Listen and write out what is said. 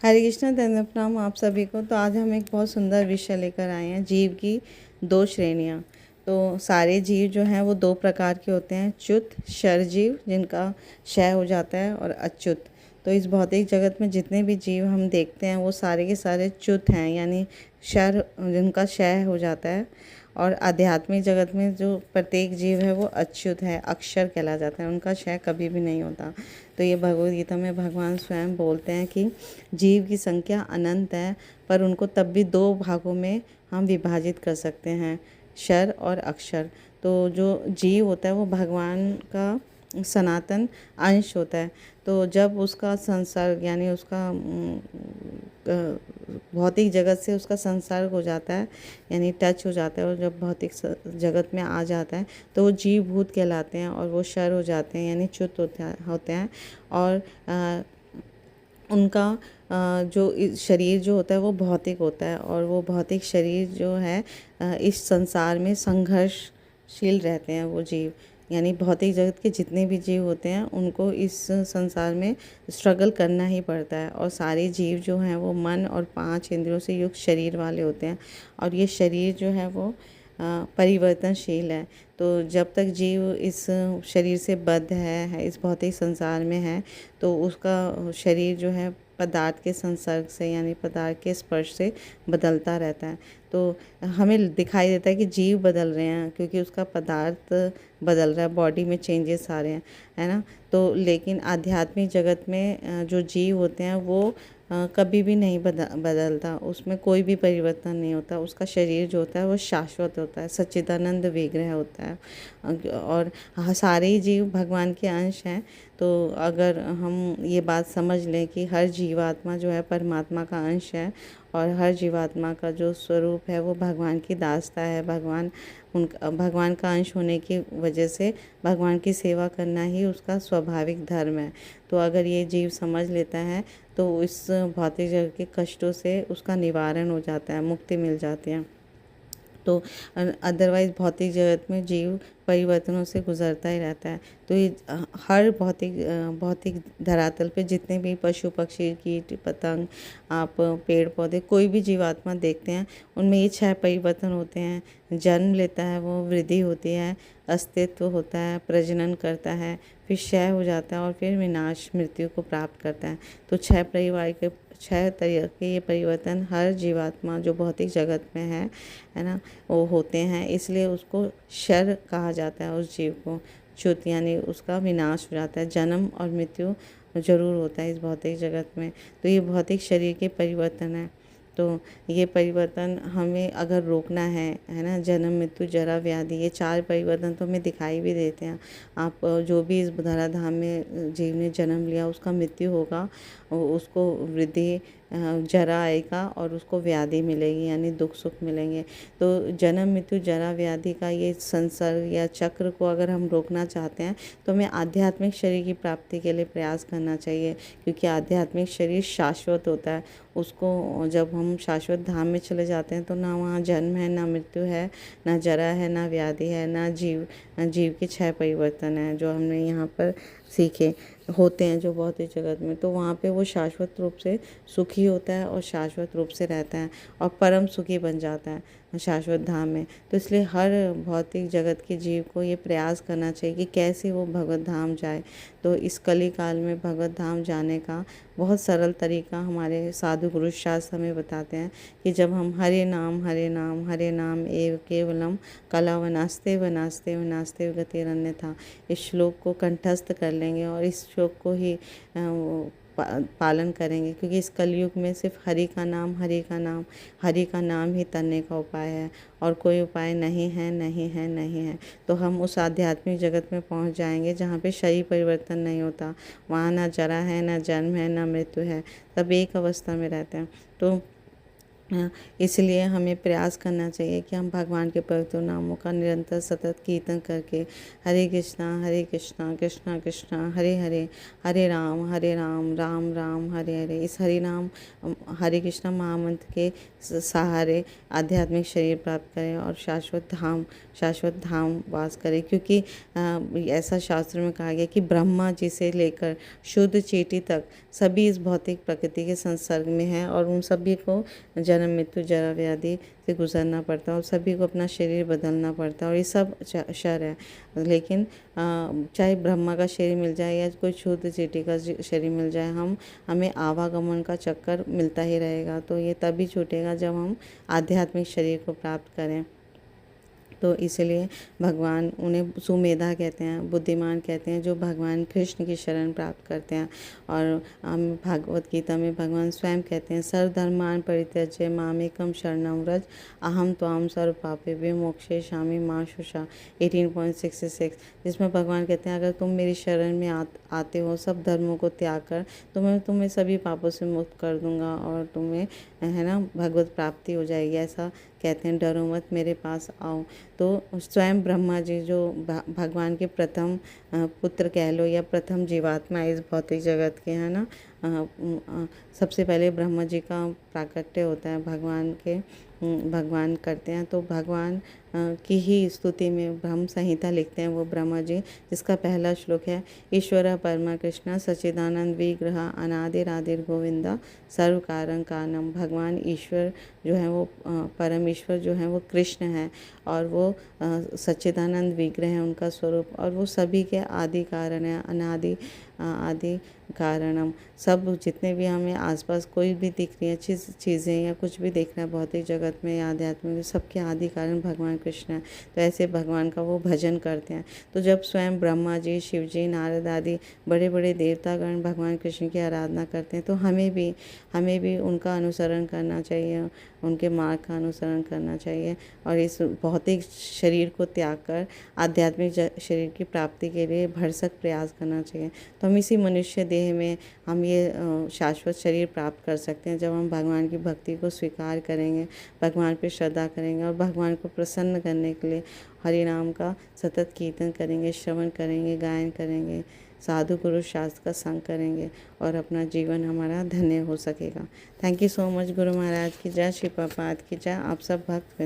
हरे कृष्णा धन्य प्रणाम आप सभी को। तो आज हम एक बहुत सुंदर विषय लेकर आए हैं, जीव की दो श्रेणियाँ। तो सारे जीव जो हैं वो दो प्रकार के होते हैं, च्युत क्षर जीव जिनका क्षय हो जाता है, और अच्युत। तो इस भौतिक जगत में जितने भी जीव हम देखते हैं वो सारे के सारे च्युत हैं, यानी क्षर जिनका क्षय हो जाता है। और आध्यात्मिक जगत में जो प्रत्येक जीव है वो अच्युत है, अक्षर कहला जाता है, उनका क्षय कभी भी नहीं होता। तो ये भगवद गीता में भगवान स्वयं बोलते हैं कि जीव की संख्या अनंत है, पर उनको तब भी दो भागों में हम विभाजित कर सकते हैं, क्षर और अक्षर। तो जो जीव होता है वो भगवान का सनातन अंश होता है। तो जब उसका संसर्ग यानी उसका भौतिक जगत से उसका संसर्ग हो जाता है, यानी टच हो जाता है, और जब भौतिक जगत में आ जाता है तो वो जीव भूत कहलाते हैं, और वो क्षर हो जाते हैं यानी च्युत होते हैं। और उनका जो शरीर जो होता है वो भौतिक होता है, और वो भौतिक शरीर जो है इस संसार में संघर्षशील रहते हैं वो जीव। यानी भौतिक जगत के जितने भी जीव होते हैं उनको इस संसार में स्ट्रगल करना ही पड़ता है। और सारे जीव जो हैं वो मन और 5 इंद्रियों से युक्त शरीर वाले होते हैं, और ये शरीर जो है वो परिवर्तनशील है। तो जब तक जीव इस शरीर से बद्ध है, इस भौतिक संसार में है, तो उसका शरीर जो है पदार्थ के संसर्ग से यानी पदार्थ के स्पर्श से बदलता रहता है। तो हमें दिखाई देता है कि जीव बदल रहे हैं क्योंकि उसका पदार्थ बदल रहा है, बॉडी में चेंजेस आ रहे हैं, है ना। तो लेकिन आध्यात्मिक जगत में जो जीव होते हैं वो कभी भी नहीं बदलता, उसमें कोई भी परिवर्तन नहीं होता। उसका शरीर जो होता है वो शाश्वत होता है, सच्चिदानंद विग्रह होता है। और सारे ही जीव भगवान के अंश हैं। तो अगर हम ये बात समझ लें कि हर जीवात्मा जो है परमात्मा का अंश है, और हर जीवात्मा का जो स्वरूप है वो भगवान की दासता है, भगवान का अंश होने की वजह से भगवान की सेवा करना ही उसका स्वाभाविक धर्म है। तो अगर ये जीव समझ लेता है तो इस भौतिक जगत के कष्टों से उसका निवारण हो जाता है, मुक्ति मिल जाती है। तो अदरवाइज़ भौतिक जगत में जीव परिवर्तनों से गुजरता ही रहता है। तो ये हर भौतिक धरातल पे जितने भी पशु पक्षी कीट पतंग आप पेड़ पौधे कोई भी जीवात्मा देखते हैं उनमें ये 6 परिवर्तन होते हैं। जन्म लेता है, वो वृद्धि होती है, अस्तित्व होता है, प्रजनन करता है, फिर क्षय हो जाता है, और फिर विनाश मृत्यु को प्राप्त करता है। तो 6 तरह के ये परिवर्तन हर जीवात्मा जो भौतिक जगत में है ना, वो होते हैं। इसलिए उसको क्षर कहा जाता है उस जीव को। च्युत यानी उसका विनाश हो जाता है, जन्म और मृत्यु जरूर होता है इस भौतिक जगत में। तो ये भौतिक शरीर के परिवर्तन है। तो ये परिवर्तन हमें अगर रोकना है ना, जन्म मृत्यु जरा व्याधि, ये 4 परिवर्तन तो हमें दिखाई भी देते हैं। आप जो भी इस धराधाम में जीव ने जन्म लिया उसका मृत्यु होगा, उसको वृद्धि जरा आएगा, और उसको व्याधि मिलेगी यानी दुख सुख मिलेंगे। तो जन्म मृत्यु जरा व्याधि का ये संसर्ग या चक्र को अगर हम रोकना चाहते हैं तो हमें आध्यात्मिक शरीर की प्राप्ति के लिए प्रयास करना चाहिए, क्योंकि आध्यात्मिक शरीर शाश्वत होता है। उसको जब हम शाश्वत धाम में चले जाते हैं तो ना वहाँ जन्म है, ना मृत्यु है, ना जरा है, ना व्याधि है, ना जीव के 6 परिवर्तन हैं जो हमने यहाँ पर सीखे होते हैं जो भौतिक जगत में। तो वहाँ पे वो शाश्वत रूप से सुखी होता है और शाश्वत रूप से रहता है, और परम सुखी बन जाता है शाश्वत धाम में। तो इसलिए हर भौतिक जगत के जीव को ये प्रयास करना चाहिए कि कैसे वो भगवत धाम जाए। तो इस कली काल में भगवत धाम जाने का बहुत सरल तरीका हमारे साधु गुरु शास्त्र हमें बताते हैं कि जब हम हरे नाम हरे नाम हरे नाम एव केवलम कला वनास्ते वनास्ते वनास्ते गतिरन्यथा, इस श्लोक को कंठस्थ कर लेंगे और इस श्लोक को ही पालन करेंगे, क्योंकि इस कलयुग में सिर्फ हरि का नाम हरि का नाम ही तरने का उपाय है, और कोई उपाय नहीं है नहीं है नहीं है। तो हम उस आध्यात्मिक जगत में पहुंच जाएंगे जहाँ पे शरीर परिवर्तन नहीं होता, वहाँ ना जरा है, ना जन्म है, ना मृत्यु है, सब एक अवस्था में रहते हैं। तो इसलिए हमें प्रयास करना चाहिए कि हम भगवान के पवित्र नामों का निरंतर सतत कीर्तन करके हरे कृष्णा कृष्णा कृष्णा हरे हरे, हरे राम राम राम हरे हरे, इस हरि नाम हरे कृष्णा महामंत्र के सहारे आध्यात्मिक शरीर प्राप्त करें और शाश्वत धाम वास करें। क्योंकि ऐसा शास्त्र में कहा गया कि ब्रह्मा जी से लेकर शुद्ध चींटी तक सभी इस भौतिक प्रकृति के संसर्ग में हैं और उन सभी को जन्म मृत्यु जरा व्याधि से गुजरना पड़ता है और सभी को अपना शरीर बदलना पड़ता है और ये सब क्षर है। लेकिन चाहे ब्रह्मा का शरीर मिल जाए या कोई शुद्ध चींटी का शरीर मिल जाए, हमें आवागमन का चक्कर मिलता ही रहेगा। तो ये तभी छूटेगा जब हम आध्यात्मिक शरीर को प्राप्त करें। तो इसलिए भगवान उन्हें सुमेधा कहते हैं, बुद्धिमान कहते हैं, जो भगवान कृष्ण की शरण प्राप्त करते हैं। और भागवत गीता में भगवान स्वयं कहते हैं, सर्वधर्मान परित्यज्य मामेकम शरणं व्रज अहम त्वाम सर्व पापेभ्यो मोक्षयिष्यामि मा शुचा 18.66, जिसमें भगवान कहते हैं अगर तुम मेरी शरण में आते हो सब धर्मों को त्याग कर, तो मैं तुम्हें सभी पापों से मुक्त कर दूंगा और तुम्हें है ना भगवत प्राप्ति हो जाएगी। ऐसा कहते हैं, डरो मत मेरे पास आओ। तो स्वयं ब्रह्मा जी जो भगवान के प्रथम पुत्र कह लो या प्रथम जीवात्मा इस भौतिक जगत के, है ना, सबसे पहले ब्रह्मा जी का प्राकट्य होता है, भगवान करते हैं। तो भगवान की ही स्तुति में ब्रह्म संहिता लिखते हैं वो ब्रह्मा जी, जिसका पहला श्लोक है, ईश्वर परमा कृष्ण सच्चिदानंद विग्रह अनादिरादिर गोविंदा सर्व कारण कारणम। भगवान ईश्वर जो है वो परम ईश्वर जो है वो कृष्ण है और वो सच्चिदानंद विग्रह है उनका स्वरूप, और वो सभी के आदि कारण है, अनादि आदि कारणम। सब जितने भी हमें आसपास कोई भी दिख रही है चीज़ें या कुछ भी देख रहा है भौतिक जगत में या आध्यात्मिक में, सबके आदि कारण भगवान कृष्ण है। तो ऐसे भगवान का वो भजन करते हैं। तो जब स्वयं ब्रह्मा जी, शिव जी, नारद आदि बड़े बड़े देवतागण भगवान कृष्ण की आराधना करते हैं, तो हमें भी उनका अनुसरण करना चाहिए, उनके मार्ग का अनुसरण करना चाहिए और इस भौतिक शरीर को त्याग कर आध्यात्मिक शरीर की प्राप्ति के लिए भरसक प्रयास करना चाहिए। तो हम इसी मनुष्य देह में हम ये शाश्वत शरीर प्राप्त कर सकते हैं जब हम भगवान की भक्ति को स्वीकार करेंगे, भगवान पर श्रद्धा करेंगे और भगवान को प्रसन्न करने के लिए हरि नाम का सतत कीर्तन करेंगे, श्रवण करेंगे, गायन करेंगे, साधु गुरु शास्त्र का संग करेंगे और अपना जीवन हमारा धन्य हो सकेगा। Thank you so much. Guru Maharaj की जय, श्री प्रभुपाद की जय। आप सब भक्त